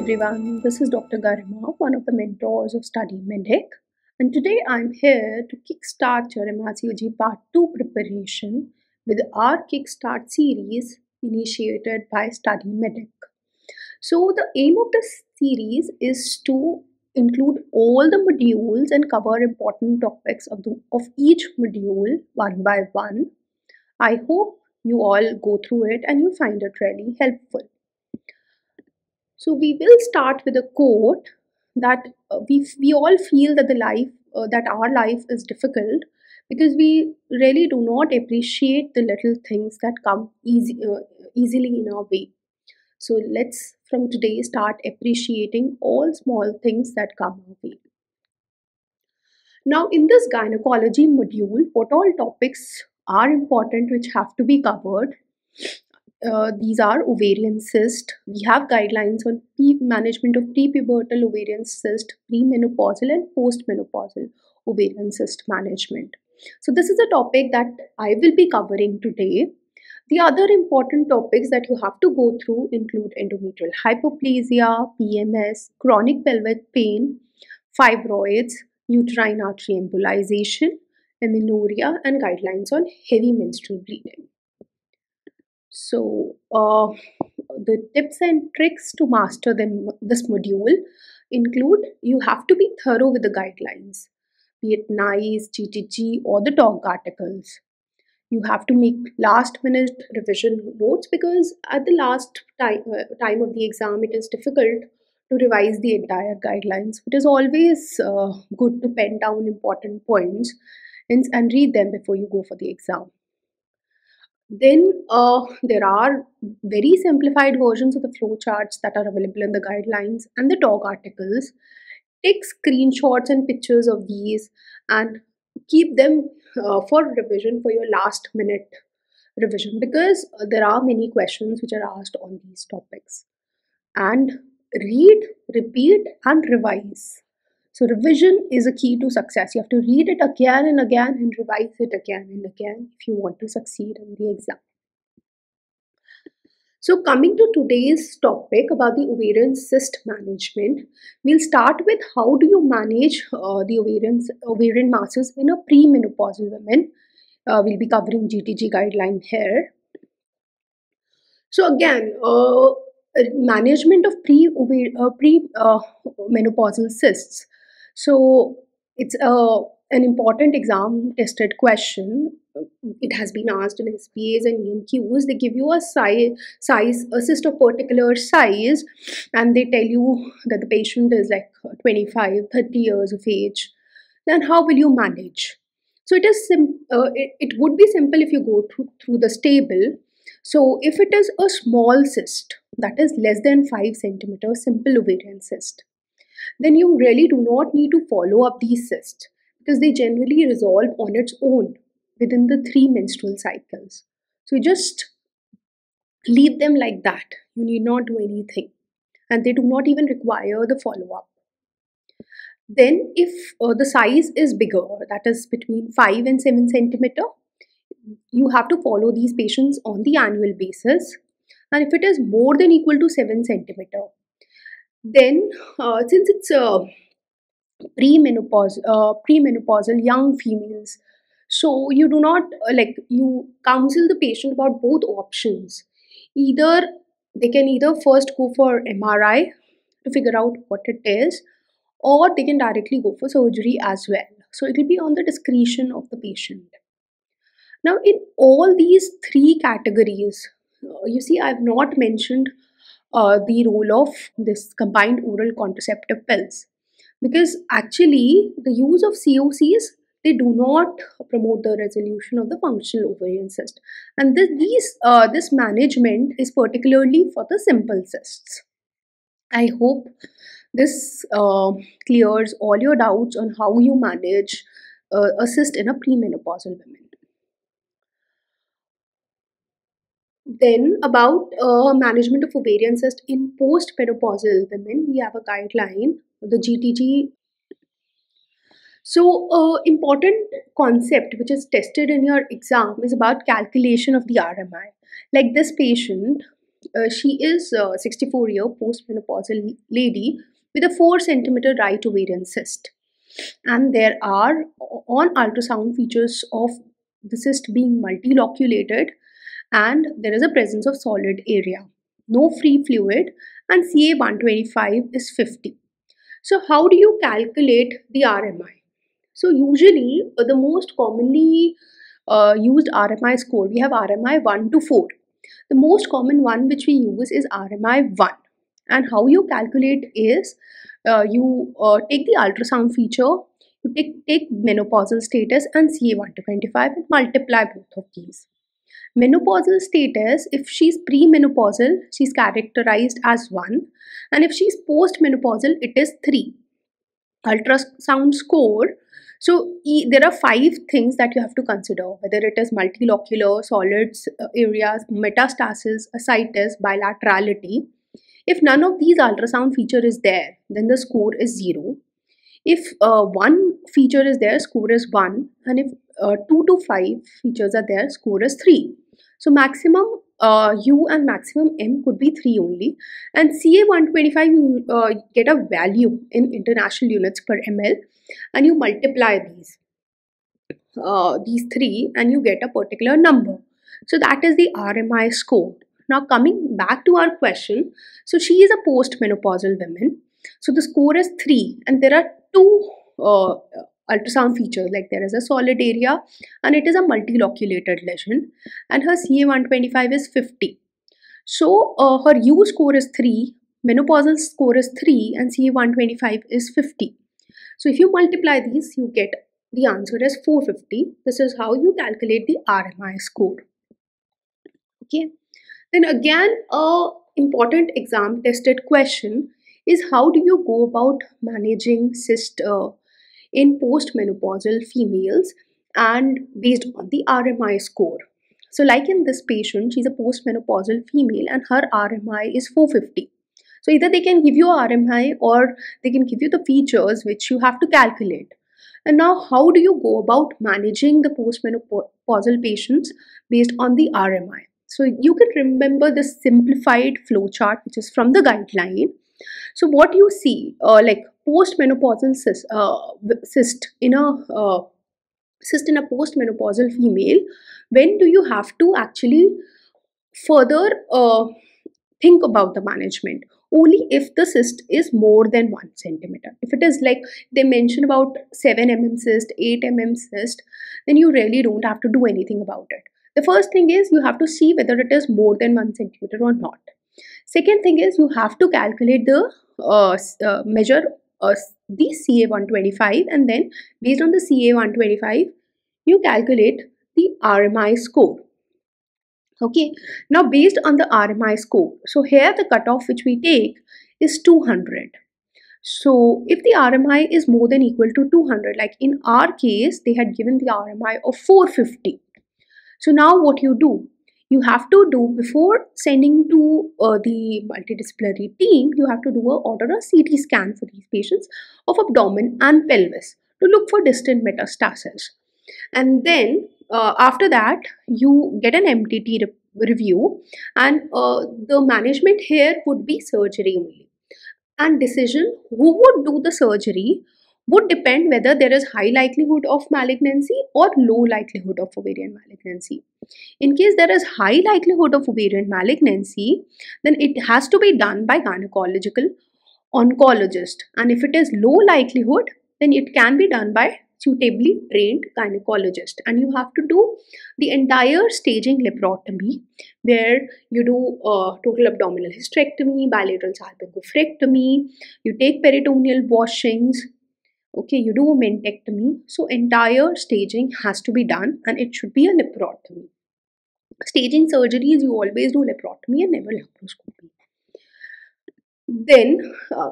everyone, this is Dr. Garima, one of the mentors of StudyMedic, and today I'm here to kickstart your MRCOG Part 2 preparation with our Kickstart series initiated by StudyMedic. So the aim of this series is to include all the modules and cover important topics of each module one by one. I hope you all go through it and you find it really helpful. So we will start with a quote that we all feel that our life is difficult because we really do not appreciate the little things that come easily in our way. So let's from today start appreciating all small things that come our way. Now in this gynecology module, what all topics are important which have to be covered? These are ovarian cyst. We have guidelines on management of prepubertal ovarian cyst, premenopausal and postmenopausal ovarian cyst management. So this is a topic that I will be covering today. The other important topics that you have to go through include endometrial hyperplasia, PMS, chronic pelvic pain, fibroids, uterine artery embolization, amenorrhea, and guidelines on heavy menstrual bleeding. So the tips and tricks to master this module include you have to be thorough with the guidelines, be it NICE, GTG or the TOG articles. You have to make last minute revision notes because at the last time of the exam it is difficult to revise the entire guidelines. It is always good to pen down important points and read them before you go for the exam. Then there are very simplified versions of the flowcharts that are available in the guidelines and the TOG articles. Take screenshots and pictures of these and keep them for revision for your last minute revision because there are many questions which are asked on these topics. And read, repeat and revise. So revision is a key to success. You have to read it again and again and revise it again and again if you want to succeed in the exam. So coming to today's topic about the ovarian cyst management, we'll start with how do you manage the ovarian masses in a premenopausal woman. We'll be covering GTG guideline here. So again, management of premenopausal cysts. So it's an important exam tested question. It has been asked in SPAs and EMQs. They give you a cyst of particular size, and they tell you that the patient is like 25, 30 years of age. Then how will you manage? So it is it would be simple if you go through the table. So if it is a small cyst, that is less than 5 centimeters, simple ovarian cyst, then you really do not need to follow up these cysts because they generally resolve on its own within the 3 menstrual cycles. So you just leave them like that. You need not do anything and they do not even require the follow-up. Then if the size is bigger, that is between 5 and 7 centimeter, you have to follow these patients on the annual basis. And if it is more than equal to 7 centimeter, then since it's premenopausal young females, so you do not you counsel the patient about both options. Either they can first go for MRI to figure out what it is, or they can directly go for surgery as well. So it will be on the discretion of the patient. Now in all these 3 categories, you see I have not mentioned the role of this combined oral contraceptive pills because actually the use of COCs, they do not promote the resolution of the functional ovarian cyst, and this management is particularly for the simple cysts. I hope this clears all your doubts on how you manage a cyst in a premenopausal woman. Then about management of ovarian cyst in postmenopausal women, we have a guideline, the GTG. So important concept which is tested in your exam is about calculation of the RMI. Like this patient, she is a 64-year postmenopausal lady with a 4 centimeter right ovarian cyst, and there are on ultrasound features of the cyst being multiloculated, and there is a presence of solid area, no free fluid, and CA125 is 50. So how do you calculate the RMI? So usually the most commonly used RMI score, we have RMI 1 to 4. The most common one which we use is RMI 1. And how you calculate is you take the ultrasound feature, you take menopausal status and CA125 and multiply both of these. Menopausal status, if she's premenopausal, she's characterized as 1, and if she's postmenopausal, it is 3. Ultrasound score, so there are 5 things that you have to consider, whether it is multilocular, solids areas, metastasis, ascites, bilaterality. If none of these ultrasound feature is there, then the score is 0. If one feature is there, score is 1, and if 2 to 5 features are there, score is 3. So maximum U and maximum M could be 3 only, and CA125 you get a value in international units per ml, and you multiply these 3 and you get a particular number. So that is the RMI score. Now coming back to our question, so she is a postmenopausal woman. So the score is 3, and there are 2 ultrasound features, like there is a solid area and it is a multiloculated lesion, and her CA125 is 50. So her U score is 3, menopausal score is 3, and CA125 is 50. So if you multiply these, you get the answer as 450. This is how you calculate the RMI score. Okay. Then again, a important exam tested question is, how do you go about managing cyst in postmenopausal females and based on the RMI score? So like in this patient, she's a postmenopausal female and her RMI is 450. So either they can give you a RMI or they can give you the features which you have to calculate. And now how do you go about managing the postmenopausal patients based on the RMI? So you can remember the simplified flow chart which is from the guideline. So what you see, like postmenopausal cyst in a postmenopausal female, when do you have to actually further think about the management? Only if the cyst is more than 1 centimeter. If it is like they mention about 7 mm cyst, 8 mm cyst, then you really don't have to do anything about it. The first thing is you have to see whether it is more than 1 centimeter or not. Second thing is you have to calculate the measure the CA125, and then based on the CA125 you calculate the RMI score. Okay, now based on the RMI score, so here the cutoff which we take is 200. So if the RMI is more than equal to 200, like in our case they had given the RMI of 450. So now what you do, you have to do, before sending to the multidisciplinary team, you have to order a CT scan for these patients of abdomen and pelvis to look for distant metastasis. And then after that you get an MTT review, and the management here would be surgery only. And decision who would do the surgery would depend whether there is high likelihood of malignancy or low likelihood of ovarian malignancy. In case there is high likelihood of ovarian malignancy, then it has to be done by gynecological oncologist, and if it is low likelihood, then it can be done by suitably trained gynecologist. And you have to do the entire staging laparotomy, where you do total abdominal hysterectomy, bilateral salpingophrectomy, you take peritoneal washings, okay, you do a mentectomy. So entire staging has to be done, and it should be a laparotomy. Staging surgeries, you always do laparotomy and never laparoscopy. Then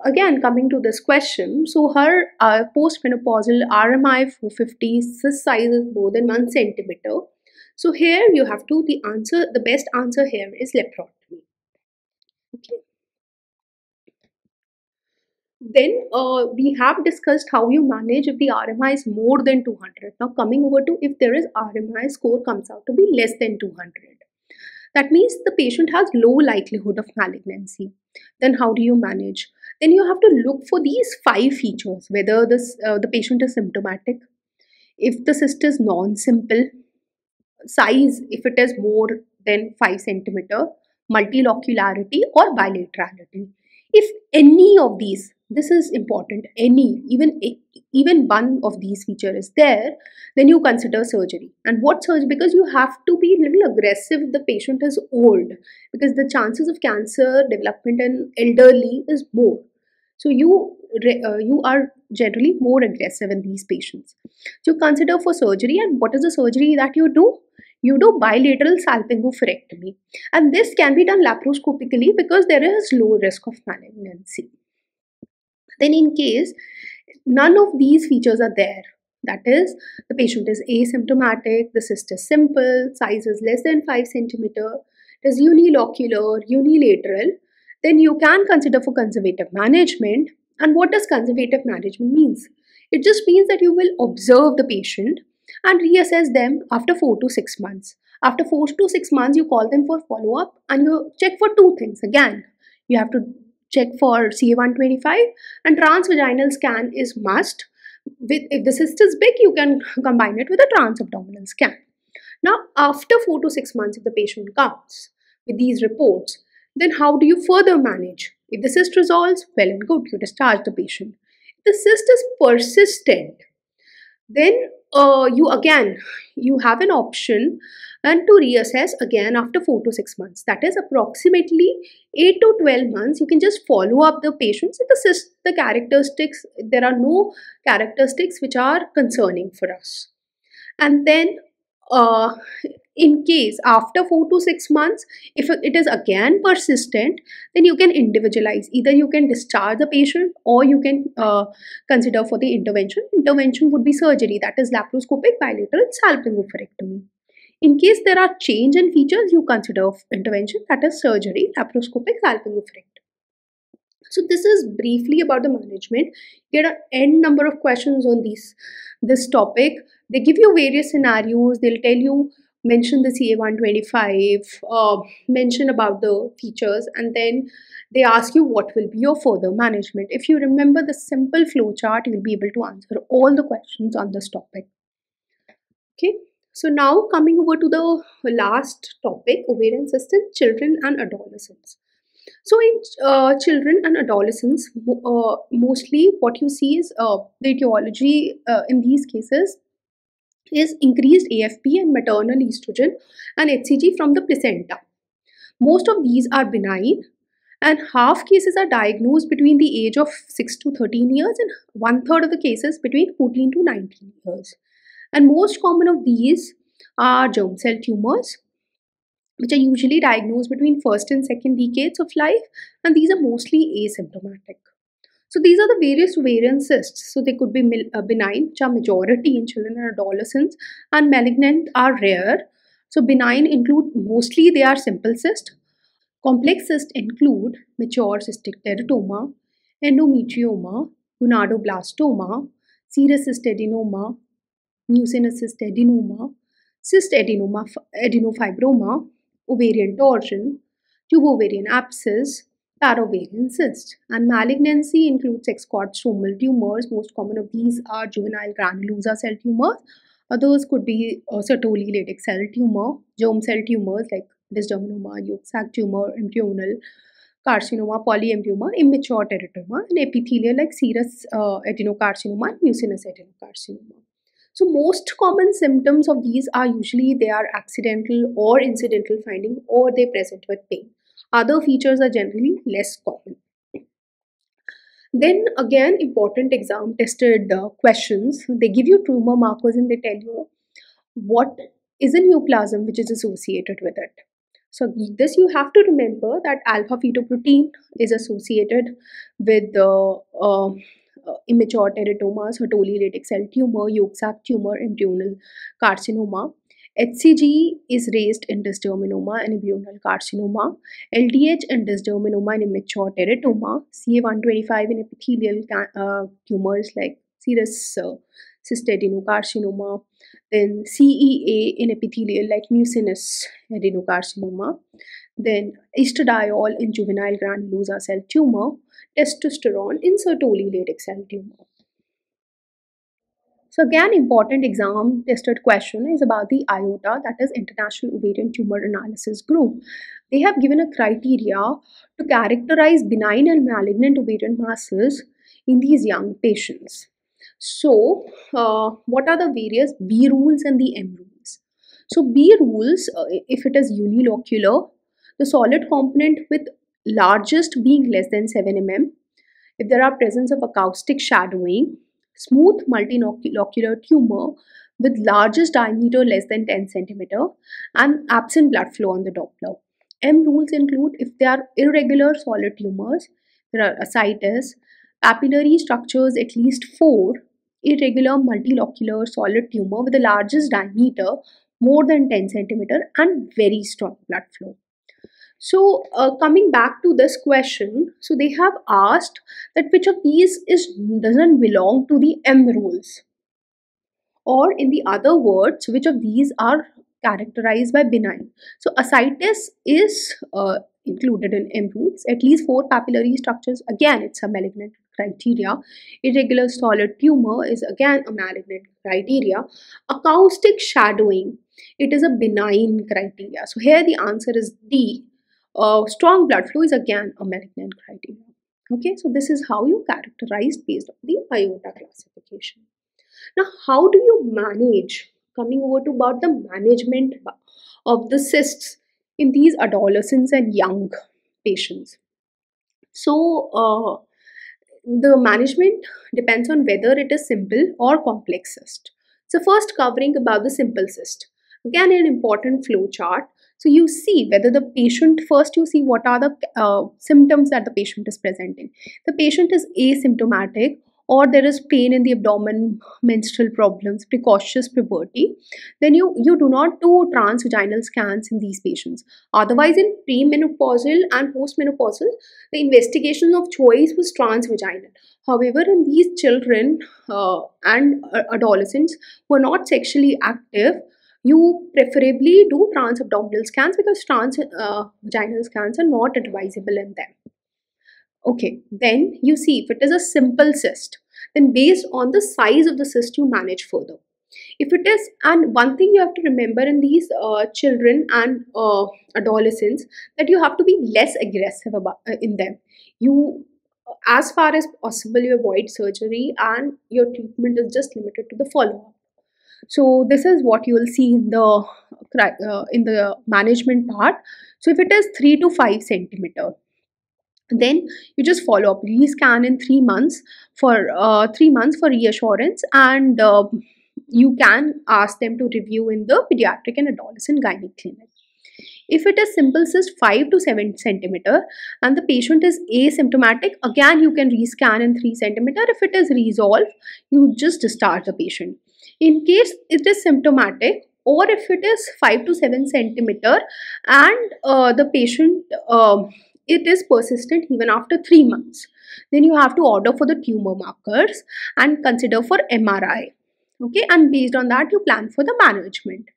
again coming to this question, so her postmenopausal RMI 450, cyst size is more than 1 centimeter. So here you have to, the best answer here is laparotomy. Okay. Then we have discussed how you manage if the RMI is more than 200. Now coming over to if there is RMI score comes out to be less than 200. That means the patient has low likelihood of malignancy. Then how do you manage? Then you have to look for these 5 features, whether the patient is symptomatic, if the cyst is non-simple, size if it is more than 5 centimeter, multilocularity or bilaterality. If any of these, this is important, any, even one of these feature is there, then you consider surgery. And what surgery? Because you have to be a little aggressive if the patient is old, because the chances of cancer development in elderly is more. So you are generally more aggressive in these patients. So consider for surgery, and what is the surgery that you do? You do bilateral salpingo-oophorectomy, and this can be done laparoscopically because there is low risk of malignancy. Then in case none of these features are there, that is, the patient is asymptomatic, the cyst is simple, size is less than 5 centimeter, it is unilocular, unilateral, then you can consider for conservative management. And what does conservative management means? It just means that you will observe the patient and reassess them after 4 to 6 months. After 4 to 6 months, you call them for follow-up and you check for 2 things. Again, you have to check for CA125, and transvaginal scan is must. If the cyst is big, you can combine it with a transabdominal scan. Now, after 4 to 6 months, if the patient comes with these reports, then how do you further manage? If the cyst resolves, well and good, you discharge the patient. If the cyst is persistent, then you have an option and to reassess again after 4 to 6 months. That is approximately 8 to 12 months. You can just follow up the patients with the cyst, the characteristics. There are no characteristics which are concerning for us. And then in case after 4 to 6 months, if it is again persistent, then you can individualize. Either you can discharge the patient or you can consider for the intervention. Intervention would be surgery, that is laparoscopic bilateral salpingo-oophorectomy. In case there are change in features, you consider intervention, that is surgery, laparoscopic salpingo-oophorectomy. So this is briefly about the management. There are n number of questions on this topic. They give you various scenarios. They'll tell you, mention the CA125, mention about the features, and then they ask you what will be your further management. If you remember the simple flow chart, you'll be able to answer all the questions on this topic. Okay. So now coming over to the last topic, ovarian cysts in children and adolescents. So in children and adolescents, mostly what you see is the etiology in these cases is increased AFP and maternal estrogen and HCG from the placenta. Most of these are benign, and half cases are diagnosed between the age of 6 to 13 years and 1/3 of the cases between 14 to 19 years. And most common of these are germ cell tumors, which are usually diagnosed between first and second decades of life, and these are mostly asymptomatic. So these are the various ovarian cysts. So they could be benign, which are majority in children and adolescents, and malignant are rare. So benign include, mostly they are simple cysts. Complex cysts include mature cystic teratoma, endometrioma, gonadoblastoma, serous cystadenoma, mucinous cystadenoma, adenofibroma, ovarian torsion, tubo-ovarian abscess, para-ovarian cyst. And malignancy includes X-cord stromal tumors. Most common of these are juvenile granulosa cell tumors. Others could be Sertoli latex cell tumor, germ cell tumors like dysgerminoma, yolk sac tumor, embryonal carcinoma, polyembryoma, immature teratoma, and epithelial like serous adenocarcinoma and mucinous adenocarcinoma. So most common symptoms of these are usually they are accidental or incidental finding, or they present with pain. Other features are generally less common. Then again, important exam tested questions. They give you tumor markers and they tell you what is a neoplasm which is associated with it. So this you have to remember that alpha fetoprotein is associated with the immature teratoma, Sertoli latex cell tumor, yolk sac tumor, embryonal carcinoma. HCG is raised in dysgerminoma and embryonal carcinoma, LDH in dysgerminoma and immature teratoma, CA125 in epithelial tumors like serous cystadenocarcinoma, then CEA in epithelial like mucinous adenocarcinoma, then estradiol in juvenile granulosa cell tumor, testosterone in Sertoli latex cell tumor. So again, important exam tested question is about the IOTA, that is International Ovarian Tumor Analysis Group. They have given a criteria to characterize benign and malignant ovarian masses in these young patients. So what are the various B rules and the M rules? So B rules, if it is unilocular, the solid component with largest being less than 7 mm, if there are presence of acoustic shadowing, smooth multilocular tumor with largest diameter less than 10 cm, and absent blood flow on the Doppler. M rules include if they are irregular solid tumors, there are ascites, papillary structures at least 4, irregular multilocular solid tumor with the largest diameter more than 10 cm and very strong blood flow. So coming back to this question, so they have asked that which of these doesn't belong to the M rules, or in the other words, which of these are characterized by benign. So ascites is included in M rules. At least 4 papillary structures, again it's a malignant criteria. Irregular solid tumor is again a malignant criteria. Acoustic shadowing, it is a benign criteria. So here the answer is D. Strong blood flow is again a malignant criteria. Okay, so this is how you characterize based on the IOTA classification. Now, how do you manage? Coming over to about the management of the cysts in these adolescents and young patients. So, the management depends on whether it is simple or complex cyst. So, first covering about the simple cyst. Again, an important flow chart. So you see whether the patient, first you see what are the symptoms that the patient is presenting. The patient is asymptomatic, or there is pain in the abdomen, menstrual problems, precocious puberty, then you do not do transvaginal scans in these patients. Otherwise, in premenopausal and postmenopausal, the investigation of choice was transvaginal. However, in these children and adolescents who are not sexually active, you preferably do transabdominal scans because transvaginal scans are not advisable in them. Okay, then you see if it is a simple cyst, then based on the size of the cyst you manage further. If it is, and one thing you have to remember in these children and adolescents, that you have to be less aggressive about in them. You, as far as possible, you avoid surgery and your treatment is just limited to the follow-up. So this is what you will see in the management part. So if it is 3 to 5 centimeter, then you just follow up, rescan in 3 months for 3 months for reassurance, and you can ask them to review in the pediatric and adolescent gynae clinic. If it is simple cyst 5 to 7 centimeter and the patient is asymptomatic, again you can rescan in 3 centimeter. If it is resolved, you just discharge the patient. In case it is symptomatic, or if it is 5 to 7 centimeter and the patient it is persistent even after 3 months, then you have to order for the tumor markers and consider for MRI. Okay, and based on that you plan for the management.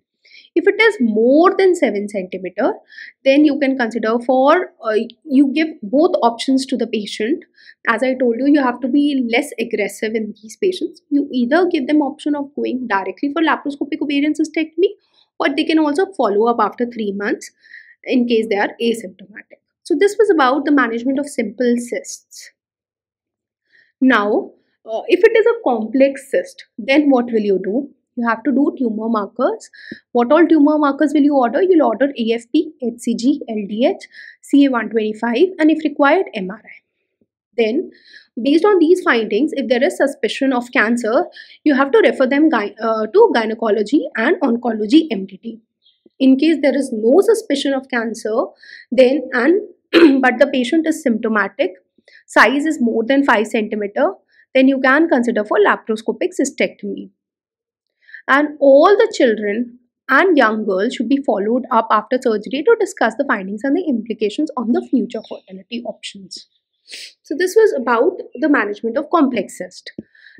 If it is more than 7 centimeter, then you can consider for, you give both options to the patient. As I told you, you have to be less aggressive in these patients. You either give them option of going directly for laparoscopic ovarian cystectomy, or they can also follow up after 3 months in case they are asymptomatic. So this was about the management of simple cysts. Now, if it is a complex cyst, then what will you do? You have to do tumor markers. What all tumor markers will you order? You'll order AFP, HCG, LDH, CA125, and if required, MRI. Then, based on these findings, if there is suspicion of cancer, you have to refer them to Gynaecology and Oncology MDT. In case there is no suspicion of cancer, then but the patient is symptomatic, size is more than 5 centimeter, then you can consider for laparoscopic cystectomy. And all the children and young girls should be followed up after surgery to discuss the findings and the implications on the future fertility options. So this was about the management of complex cyst.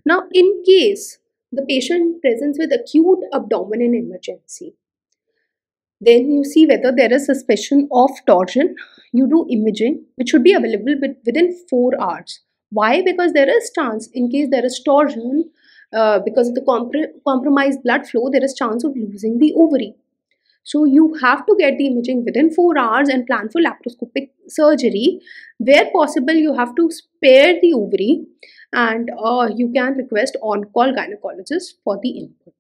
Now, in case The patient presents with acute abdominal emergency. Then you see whether there is suspicion of torsion. You do imaging, which should be available within 4 hours. Why? Because there is chance, in case there is torsion, because of the compromised blood flow, there is chance of losing the ovary. So you have to get the imaging within 4 hours and plan for laparoscopic surgery. Where possible, you have to spare the ovary, and you can request on-call gynecologist for the input.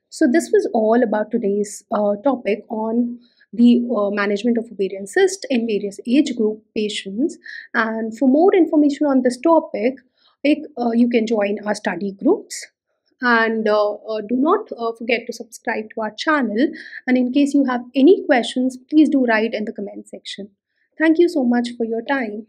So this was all about today's topic on the management of ovarian cyst in various age group patients. And for more information on this topic, you can join our study groups. And do not forget to subscribe to our channel. And in case you have any questions, please do write in the comment section. Thank you so much for your time.